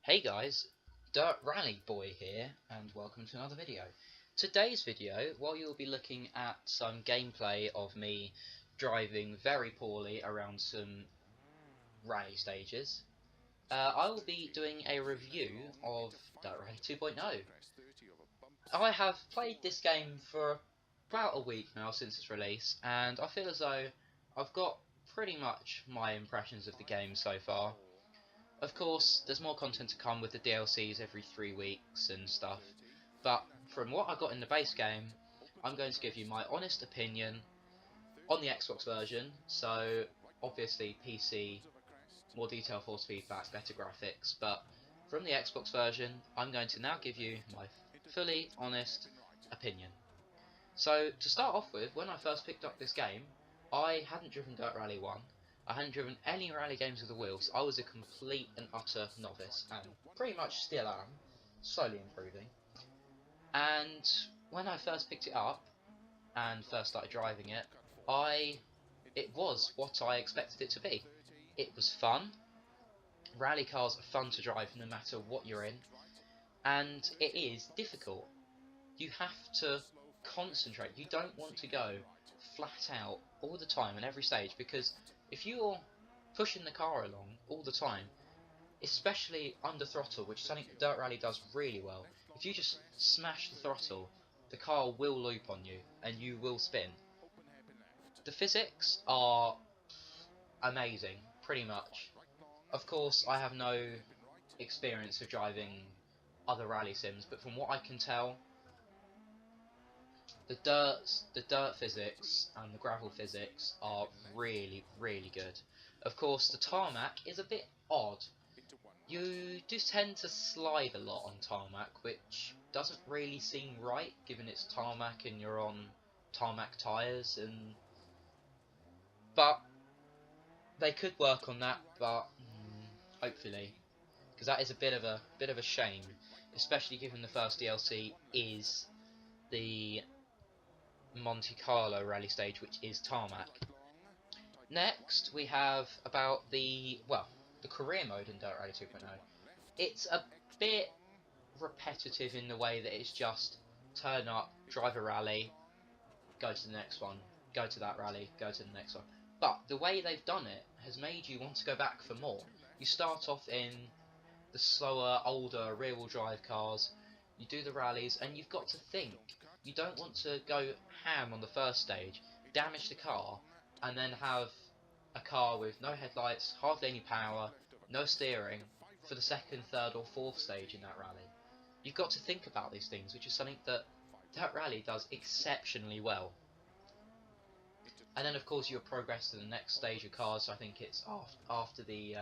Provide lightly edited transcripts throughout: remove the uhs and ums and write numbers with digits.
Hey guys, Dirt Rally Boy here, and welcome to another video. Today's video, while you'll be looking at some gameplay of me driving very poorly around some rally stages, I will be doing a review of Dirt Rally 2.0. I have played this game for about a week now since its release, and I feel as though I've got pretty much my impressions of the game so far. Of course, there's more content to come with the DLCs every 3 weeks and stuff, but from what I got in the base game, I'm going to give you my honest opinion on the Xbox version. So obviously PC, more detailed force feedback, better graphics, but from the Xbox version, I'm going to now give you my fully honest opinion. So to start off with, when I first picked up this game, I hadn't driven Dirt Rally 1. I hadn't driven any rally games with the wheels. I was a complete and utter novice, and pretty much still am, slowly improving. And when I first picked it up, and first started driving it, it was what I expected it to be. It was fun. Rally cars are fun to drive no matter what you're in, and it is difficult. You have to concentrate. You don't want to go flat out all the time on every stage, because if you're pushing the car along all the time, especially under throttle, which is something Dirt Rally does really well, if you just smash the throttle, the car will loop on you and you will spin. The physics are amazing, pretty much. Of course, I have no experience of driving other rally sims, but from what I can tell, the dirt physics and the gravel physics are really, really good. Of course, the tarmac is a bit odd. You do tend to slide a lot on tarmac, which doesn't really seem right, given it's tarmac and you're on tarmac tyres. But they could work on that, but hopefully, because that is a bit of a shame, especially given the first DLC is the Monte Carlo rally stage, which is tarmac. Next, we have about the career mode in Dirt Rally 2.0. It's a bit repetitive in the way that it's just turn up, drive a rally, go to the next one, go to that rally, go to the next one. But the way they've done it has made you want to go back for more. You start off in the slower, older rear-wheel drive cars, you do the rallies, and you've got to think. You don't want to go ham on the first stage, damage the car, and then have a car with no headlights, hardly any power, no steering for the second, third or fourth stage in that rally. You've got to think about these things, which is something that Dirt Rally does exceptionally well. And then of course you'll progress to the next stage of cars, so I think it's after the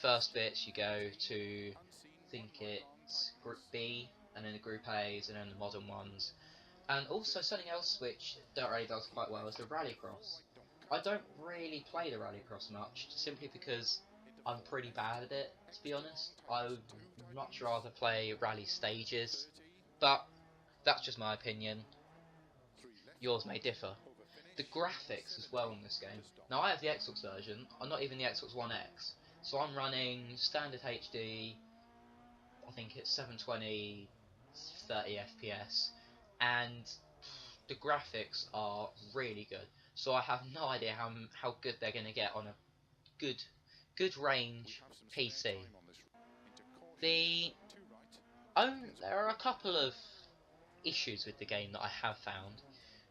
first bits you go to, I think it's Group B, and then the Group A's, and then the modern ones. And also something else which Dirt Rally does quite well is the Rallycross. I don't really play the Rallycross much, simply because I'm pretty bad at it, to be honest. I would much rather play rally stages, but that's just my opinion. Yours may differ. The graphics as well in this game. Now I have the Xbox version, I'm not even the Xbox One X, so I'm running standard HD, I think it's 720 30 FPS, and the graphics are really good. So I have no idea how good they're going to get on a good range PC. There are a couple of issues with the game that I have found.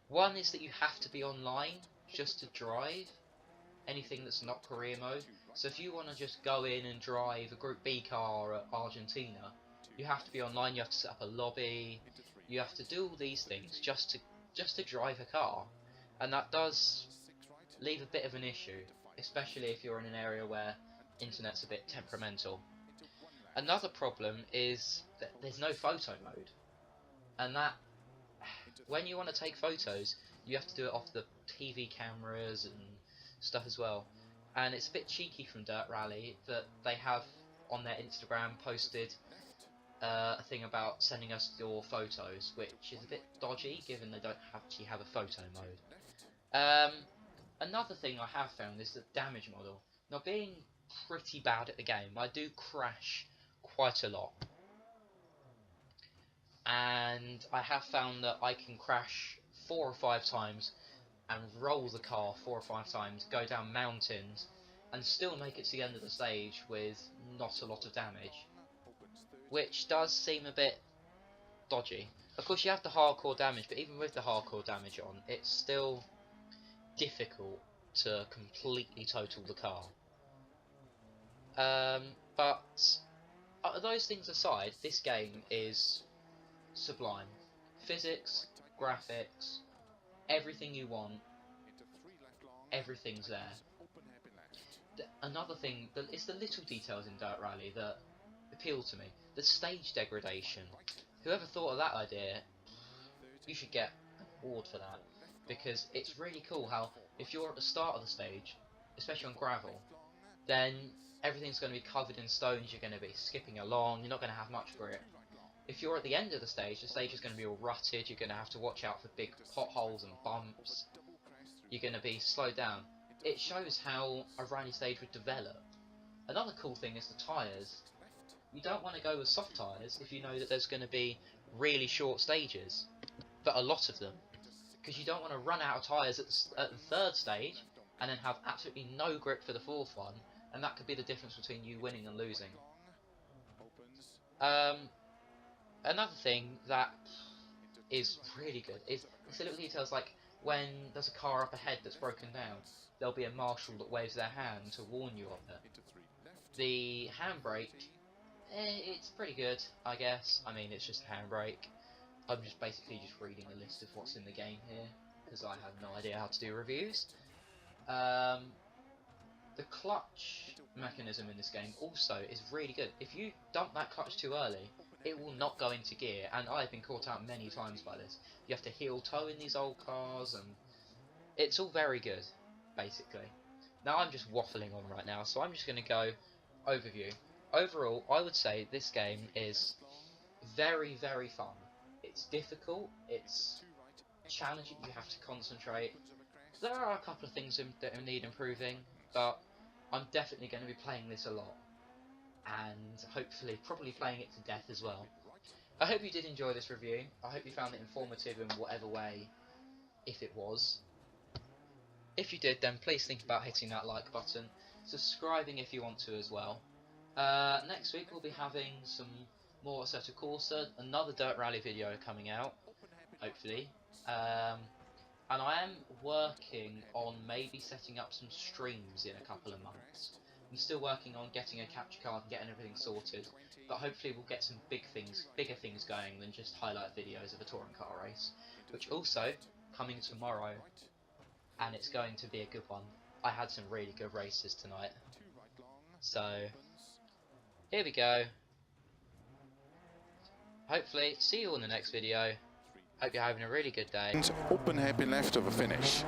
One is that you have to be online just to drive anything that's not career mode. So if you want to just go in and drive a Group B car at Argentina, you have to be online, you have to set up a lobby, you have to do all these things just to drive a car. And that does leave a bit of an issue, especially if you're in an area where internet's a bit temperamental. Another problem is that there's no photo mode, and that when you want to take photos, you have to do it off the TV cameras and stuff as well. And it's a bit cheeky from Dirt Rally that they have on their Instagram posted a thing about sending us your photos, which is a bit dodgy given they don't actually have a photo mode. Another thing I have found is the damage model. Now, being pretty bad at the game. I do crash quite a lot. And I have found that I can crash 4 or 5 times and roll the car 4 or 5 times, go down mountains, and still make it to the end of the stage with not a lot of damage. Which does seem a bit dodgy. Of course you have the hardcore damage, but even with the hardcore damage on, it's still difficult to completely total the car. But those things aside, this game is sublime. Physics, graphics, everything you want, everything's there. Another thing, it's the little details in Dirt Rally that appeal to me. The stage degradation. Whoever thought of that idea, you should get an award for that. Because it's really cool how, if you're at the start of the stage, especially on gravel, then everything's going to be covered in stones, you're going to be skipping along, you're not going to have much grip. If you're at the end of the stage is going to be all rutted, you're going to have to watch out for big potholes and bumps, you're going to be slowed down. It shows how a rally stage would develop. Another cool thing is the tyres. You don't want to go with soft tyres if you know that there's going to be really short stages, but a lot of them. Because you don't want to run out of tyres at the 3rd stage and then have absolutely no grip for the 4th one, and that could be the difference between you winning and losing. Another thing that is really good is the little details, like when there's a car up ahead that's broken down, there'll be a marshal that waves their hand to warn you of it. The handbrake, it's pretty good, I guess. I mean, it's just a handbrake. I'm just basically just reading a list of what's in the game here, because I have no idea how to do reviews. The clutch mechanism in this game also is really good. If you dump that clutch too early, it will not go into gear, and I've been caught out many times by this. You have to heel toe in these old cars, and it's all very good, basically. Now I'm just waffling on right now, so I'm just going to go overview. Overall, I would say this game is very, very fun. It's difficult, it's challenging, you have to concentrate. There are a couple of things that need improving, but I'm definitely going to be playing this a lot. And hopefully, probably playing it to death as well. I hope you did enjoy this review. I hope you found it informative in whatever way, if it was. If you did, then please think about hitting that like button, subscribing if you want to as well. Next week we'll be having some more Assetto Corsa, another Dirt Rally video coming out, hopefully. And I am working on maybe setting up some streams in a couple of months. I'm still working on getting a capture card and getting everything sorted, but hopefully we'll get some bigger things going than just highlight videos of a touring car race, which also coming tomorrow, and it's going to be a good one. I had some really good races tonight, so here we go. Hopefully see you all in the next video. Hope you're having a really good day. Open happy left of a finish.